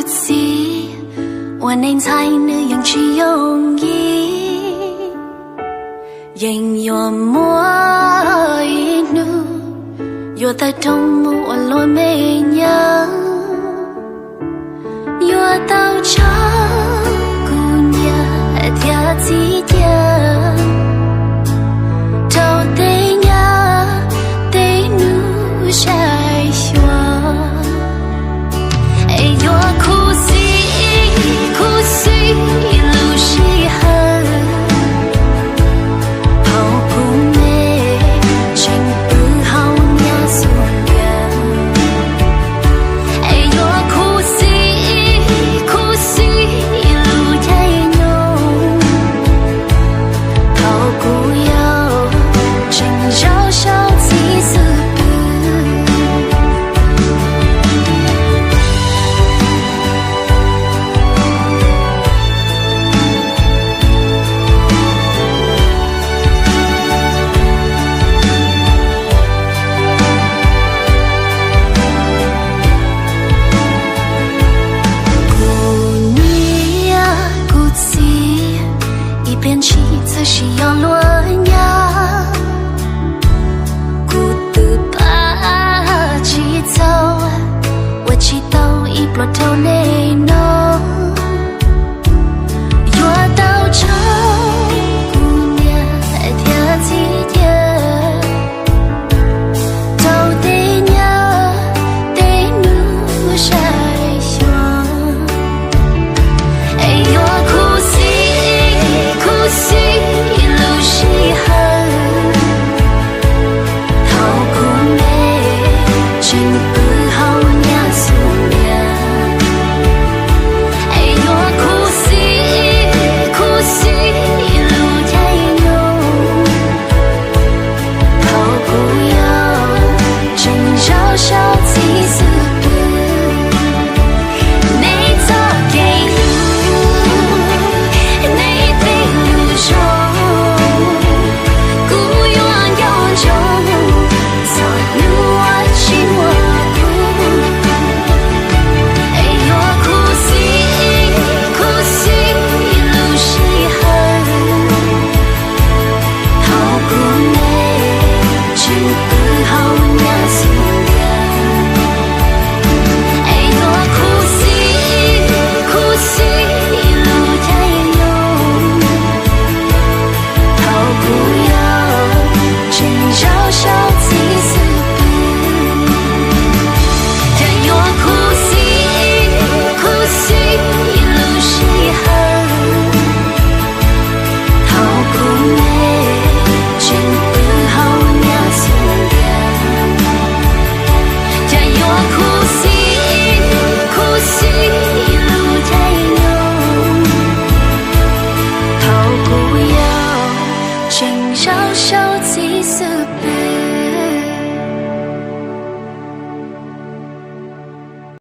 己，我能才能用去容易，因我莫一怒，有在动我落美娘，有到这姑娘天几天，都得呀得怒晒雪。变起则是要乱呀，孤独把起走，我祈祷一波头内弄，我到这姑娘天几天，都得呀得怒晒雪，哎呦哭死。哭死路是恨，好苦美，真不好呀思念。哎呦哭死路太浓，好苦哟，真少少几次。